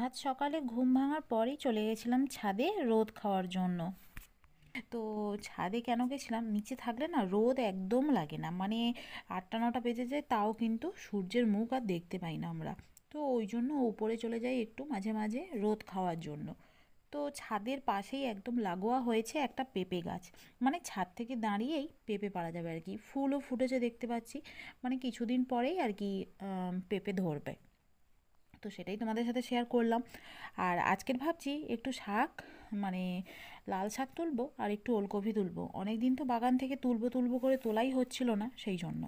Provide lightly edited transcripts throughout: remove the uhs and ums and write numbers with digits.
আজ সকালে ঘুম ভাঙার পরেই চলে গেছিলাম ছাদে রোদ খাওয়ার জন্য। তো ছাদে কেন গেছিলাম, নিচে থাকলে না রোদ একদম লাগে না, মানে 8টা 9টা বেজে যায় তাও কিন্তু সূর্যের মুখ আর দেখতে পাই না আমরা। তো ওই জন্য উপরে চলে যাই একটু মাঝে মাঝে রোদ খাওয়ার জন্য। তো ছাদের পাশেই একদম লাগোয়া হয়েছে একটা পেঁপে গাছ, মানে ছাদ থেকে দাঁড়িয়েই পেঁপে পাড়া যাবে আর কি। ফুলও ফুটেছে দেখতে পাচ্ছি, মানে কিছুদিন পরেই আর কি পেঁপে ধরবে। তো সেটাই তোমাদের সাথে শেয়ার করলাম। আর আজকের ভাবছি একটু শাক, মানে লাল শাক তুলবো আর একটু ওলকপি তুলবো। অনেক দিন তো বাগান থেকে তুলবো তুলবো করে তোলাই হচ্ছিল না, সেই জন্য।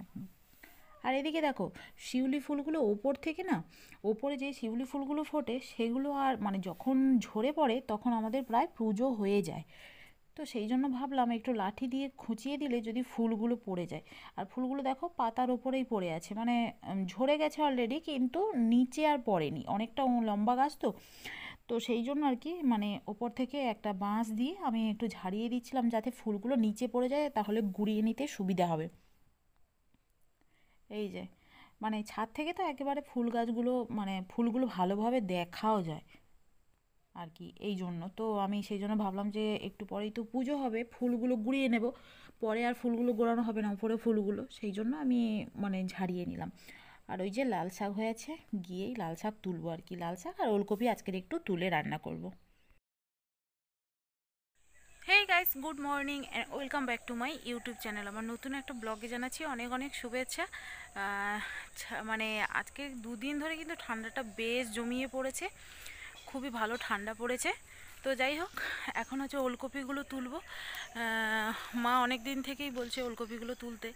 আর এদিকে দেখো, শিউলি ফুলগুলো ওপর থেকে না, ওপরে যে শিউলি ফুলগুলো ফোটে সেগুলো আর মানে যখন ঝরে পড়ে তখন আমাদের প্রায় পুজো হয়ে যায়। তো সেই জন্য ভাবলাম একটু লাঠি দিয়ে খুঁচিয়ে দিলে যদি ফুলগুলো পড়ে যায়। আর ফুলগুলো দেখো পাতার ওপরেই পড়ে আছে, মানে ঝরে গেছে অলরেডি কিন্তু নিচে আর পড়েনি, অনেকটা লম্বা গাছ তো। তো সেই জন্য আর কি মানে ওপর থেকে একটা বাঁশ দিয়ে আমি একটু ঝাড়িয়ে দিচ্ছিলাম যাতে ফুলগুলো নিচে পড়ে যায়, তাহলে গুঁড়িয়ে নিতে সুবিধা হবে। এই যে, মানে ছাদ থেকে তো একেবারে ফুল গাছগুলো, মানে ফুলগুলো ভালোভাবে দেখাও যায় আর কি। এই জন্য তো আমি সেই জন্য ভাবলাম যে একটু পরেই তো পুজো হবে, ফুলগুলো গুঁড়িয়ে নেব, পরে আর ফুলগুলো গোড়ানো হবে না উপরে ফুলগুলো, সেই জন্য আমি মানে ঝাড়িয়ে নিলাম। আর ওই যে লাল শাক হয়েছে, গিয়েই লাল শাক তুলবো আর কি, লাল শাক আর ওলকপি আজকের একটু তুলে রান্না করব। Hey guys, good morning and welcome back to my YouTube channel. আমার নতুন একটা ব্লগে জানাচ্ছি অনেক অনেক শুভেচ্ছা। মানে আজকে 2 দিন ধরে কিন্তু ঠান্ডাটা বেশ জমিয়ে পড়েছে, খুবই ভালো ঠান্ডা পড়েছে। তো যাই হোক, এখন হচ্ছে ওলকপিগুলো তুলবো। মা অনেক দিন থেকেই বলছে ওলকপিগুলো তুলতে।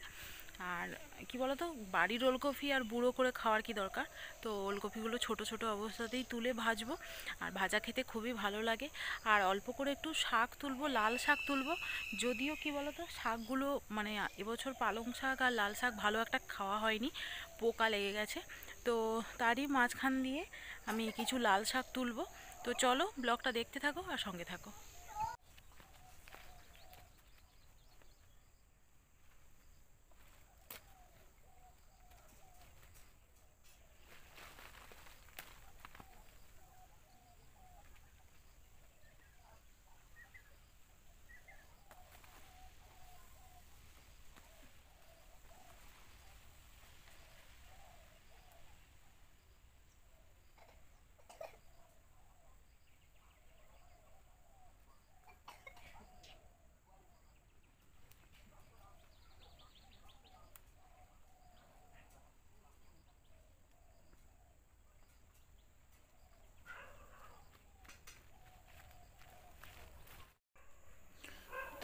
আর কি বলতো, বাড়ির ওলকপি আর বুড়ো করে খাওয়ার কি দরকার। তো ওলকপিগুলো ছোট ছোট অবস্থাতেই তুলে ভাজবো, আর ভাজা খেতে খুবই ভালো লাগে। আর অল্প করে একটু শাক তুলবো, লাল শাক তুলবো। যদিও কি বলতো, শাকগুলো মানে এবছর পালং শাক আর লাল শাক ভালো একটা খাওয়া হয়নি, পোকা লেগে গেছে। তো তারই মাঝখান দিয়ে আমি কিছু লাল শাক তুলবো। তো চলো ব্লগটা দেখতে থাকো আর সঙ্গে থাকো।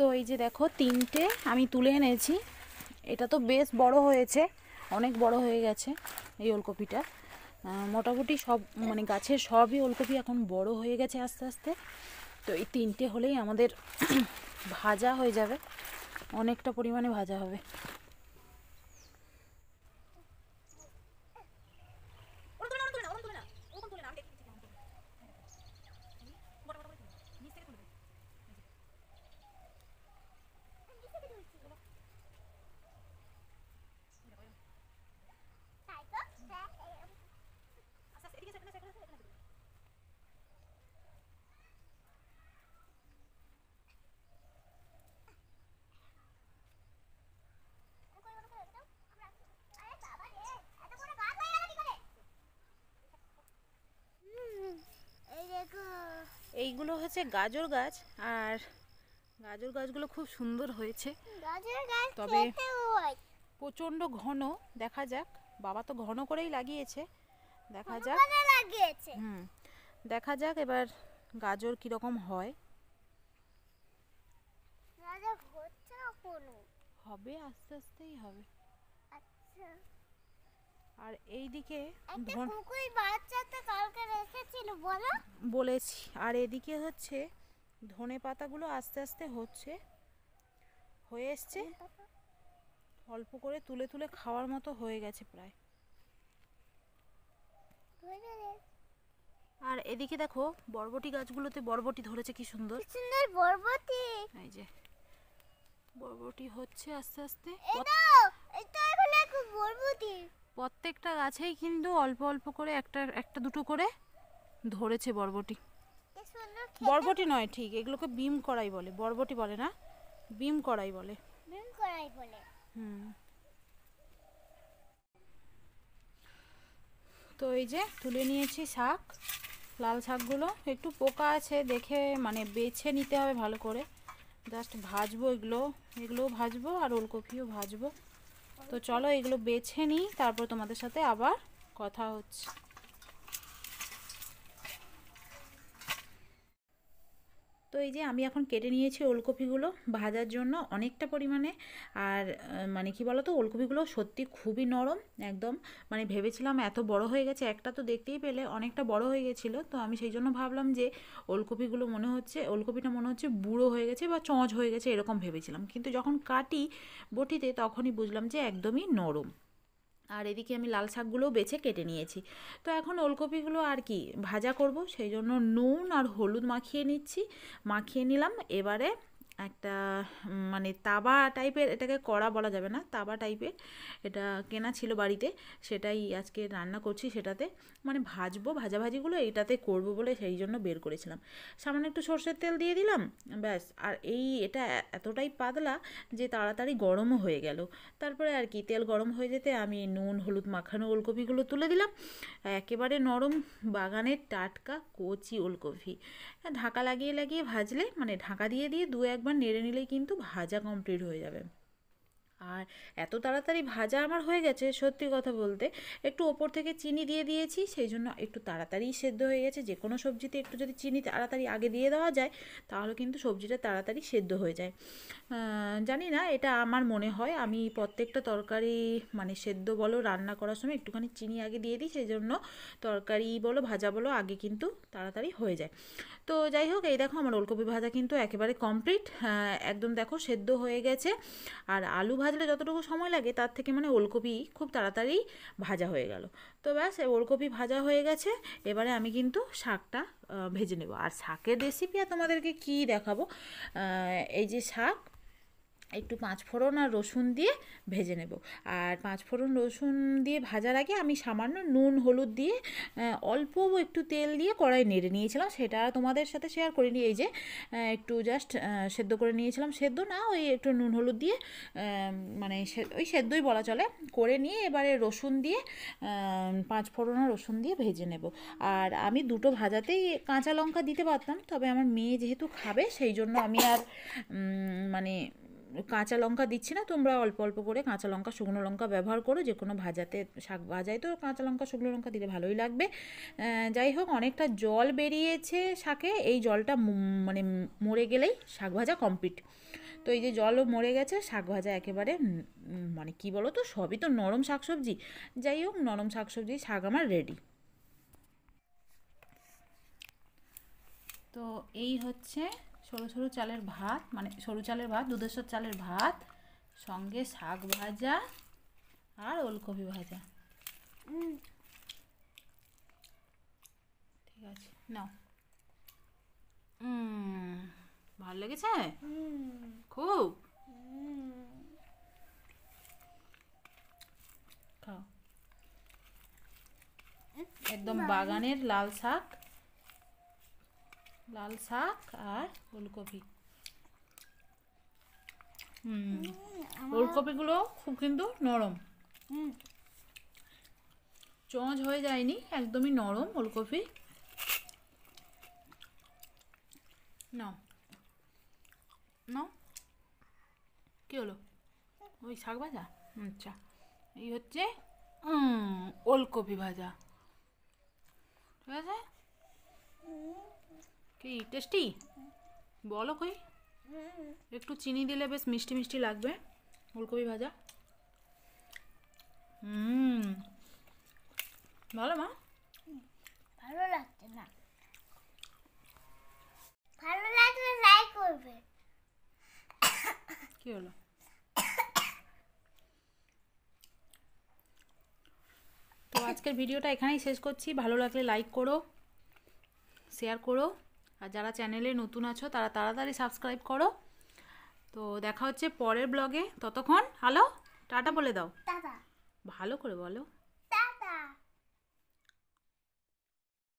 তো এই যে দেখো, 3টে আমি তুলে এনেছি। এটা তো বেশ বড় হয়েছে, অনেক বড় হয়ে গেছে এই ওলকপিটা। মোটামুটি সব মানে গাছের সবই ওলকপি এখন বড় হয়ে গেছে আস্তে আস্তে। তো এই 3টে হলেই আমাদের ভাজা হয়ে যাবে, অনেকটা পরিমাণে ভাজা হবে। এইগুলো হচ্ছে গাজর গাছ, আর গাজর গাছগুলো খুব সুন্দর হয়েছে, তবে প্রচণ্ড ঘন। দেখা যাক, বাবা তো ঘন করেই লাগিয়েছে, দেখা যাক। হুম, দেখা যাক এবার গাজর কীরকম হয়। হবে আস্তে আস্তেই হবে। আর এইদিকে বলেছি, আর এদিকে হচ্ছে ধনে পাতাগুলো আস্তে আস্তে হয়ে এসছে, অল্প করে তুলে তুলে খাওয়ার মতো হয়ে গেছে প্রায়। আর এদিকে দেখো, বরবটি গাছগুলোতে বরবটি ধরেছে কি সুন্দর বরবটি। এই যে বরবটি হচ্ছে আস্তে আস্তে, প্রত্যেকটা গাছেই কিন্তু অল্প অল্প করে একটা একটা দুটো করে ধরেছে বরবটি। কি সুন্দর বরবটি নয় ঠিক, এগুলোকে বিম কড়াই বলে, বরবটি বলে না, বিম কড়াই বলে। বিম করাই বলে। হুম। তো এই যে তুলে নিয়েছি শাক, লাল শাকগুলো একটু পোকা আছে দেখে মানে বেছে নিতে হবে ভালো করে। জাস্ট ভাজবো এগুলো, এগুলোও ভাজবো আর ওলকপিও ভাজবো। তো চলো এগুলো বেছে নিই, তারপর তোমাদের সাথে আবার কথা হচ্ছে। তো এই যে আমি এখন কেটে নিয়েছি ওলকপিগুলো ভাজার জন্য অনেকটা পরিমাণে। আর মানে কি বলো তো, ওলকপিগুলো সত্যি খুবই নরম একদম। মানে ভেবেছিলাম এত বড় হয়ে গেছে, একটা তো দেখতেই পেলে অনেকটা বড় হয়ে গেছিলো, তো আমি সেই জন্য ভাবলাম যে ওলকপিগুলো মনে হচ্ছে, ওলকপিটা মনে হচ্ছে বুড়ো হয়ে গেছে বা চঁচ হয়ে গেছে এরকম ভেবেছিলাম, কিন্তু যখন কাটি বটিতে তখনই বুঝলাম যে একদমই নরম। আর এদিকে আমি লাল শাকগুলোও বেছে কেটে নিয়েছি। তো এখন ওলকপিগুলো আর কি ভাজা করব, সেই জন্য নুন আর হলুদ মাখিয়ে নিচ্ছি, মাখিয়ে নিলাম। এবারে একটা মানে তাওয়া টাইপের, এটাকে কড়া বলা যাবে না, তাওয়া টাইপের, এটা কেনা ছিল বাড়িতে, সেটাই আজকে রান্না করছি সেটাতে। মানে ভাজবো, ভাজাভাজিগুলো এইটাতে করব বলে সেই জন্য বের করেছিলাম। সামান্য একটু সর্ষের তেল দিয়ে দিলাম, ব্যাস। আর এটা এতটাই পাতলা যে তাড়াতাড়ি গরমও হয়ে গেল। তারপরে আর কি তেল গরম হয়ে যেতে আমি নুন হলুদ মাখানো ওলকপিগুলো তুলে দিলাম। একেবারে নরম বাগানের টাটকা কচি ওলকপি। ঢাকা লাগিয়ে লাগিয়ে ভাজলে, মানে ঢাকা দিয়ে দিয়ে দু একবার নেড়ে নিলেই কিন্তু ভাজা কমপ্লিট হয়ে যাবে। আর এত তাড়াতাড়ি ভাজা আমার হয়ে গেছে, সত্যি কথা বলতে একটু ওপর থেকে চিনি দিয়ে দিয়েছি, সেই জন্য একটু তাড়াতাড়ি সেদ্ধ হয়ে গেছে। যে কোনো সবজিতে একটু যদি চিনি তাড়াতাড়ি আগে দিয়ে দেওয়া যায় তাহলে কিন্তু সবজিটা তাড়াতাড়ি সেদ্ধ হয়ে যায়। জানি না, এটা আমার মনে হয়, আমি প্রত্যেকটা তরকারি মানে সেদ্ধ বলো রান্না করার সময় একটুখানি চিনি আগে দিয়ে দিই, সেই জন্য তরকারি বলো ভাজা বলো আগে কিন্তু তাড়াতাড়ি হয়ে যায়। তো যাই হোক, এই দেখো আমার ওলকপি ভাজা কিন্তু একেবারে কমপ্লিট, একদম দেখো সেদ্ধ হয়ে গেছে। আর আলু ভাজলে যতটুকু সময় লাগে তার থেকে মানে ওলকপি খুব তাড়াতাড়ি ভাজা হয়ে গেল। তো ব্যাস, ওলকপি ভাজা হয়ে গেছে। এবারে আমি কিন্তু শাকটা ভেজে নেব। আর শাকের রেসিপি আর তোমাদেরকে কী দেখাবো, এই যে শাক একটু পাঁচফোড়ন আর রসুন দিয়ে ভেজে নেব। আর পাঁচফোড়ন রসুন দিয়ে ভাজার আগে আমি সামান্য নুন হলুদ দিয়ে অল্প একটু তেল দিয়ে কড়াই নেড়ে নিয়েছিলাম, সেটা তোমাদের সাথে শেয়ার করিনি। এই যে একটু জাস্ট সেদ্ধ করে নিয়েছিলাম, সেদ্ধ না ওই একটু নুন হলুদ দিয়ে মানে ওই সেদ্ধই বলা চলে, করে নিয়ে এবারে রসুন দিয়ে পাঁচফোড়ন আর রসুন দিয়ে ভেজে নেব। আর আমি দুটো ভাজাতেই কাঁচা লঙ্কা দিতে পারতাম, তবে আমার মেয়ে যেহেতু খাবে সেই জন্য আমি আর মানে কাঁচা লঙ্কা দিচ্ছি না। তোমরা অল্প অল্প করে কাঁচা লঙ্কা শুকনো লঙ্কা ব্যবহার করো, যে কোনো ভাজাতে, শাক ভাজায় তো কাঁচা লঙ্কা শুকনো লঙ্কা দিলে ভালোই লাগবে। যাই হোক, অনেকটা জল বেরিয়েছে শাকে, এই জলটা মানে মরে গেলেই শাক ভাজা কমপ্লিট। তো এই যে জলও মরে গেছে, শাক ভাজা একেবারে মানে কি বলো তো, সবই তো নরম শাকসবজি। যাই হোক, নরম শাকসবজি শাক আমার রেডি। তো এই হচ্ছে সরু সরু চালের ভাত, মানে সরু চালের ভাত, দুধেশ্বর চালের ভাত, সঙ্গে শাক ভাজা আর ওলকপি ভাজা। ঠিক আছে, নাও। ভালো লেগেছে খুব, খাও। একদম বাগানের লাল শাক, লাল শাক আর ওলকপি। ওলকপিগুলো খুব কিন্তু নরম, চঁচ হয়ে যায়নি, একদমই নরম ওলকপি। নাও নাও, কী হলো? ওই শাক ভাজা, আচ্ছা। এই হচ্ছে ওলকপি ভাজা, ঠিক আছে? কি টেস্টি বলো কই? একটু চিনি দিলে বেশ মিষ্টি মিষ্টি লাগবে ওলকপি ভাজা। ভালো মা? ভালো লাগছে না, ভালো লাগলে লাইক করবে। কি হলো? তো আজকের ভিডিওটা এখানেই শেষ করছি। ভালো লাগলে লাইক করো, শেয়ার করো, আর যারা চ্যানেলে নতুন আছো তারা তাড়াতাড়ি সাবস্ক্রাইব করো। তো দেখা হচ্ছে পরের ব্লগে, ততক্ষণ হ্যালো টাটা বলে দাও, টাটা। ভালো করে বলো।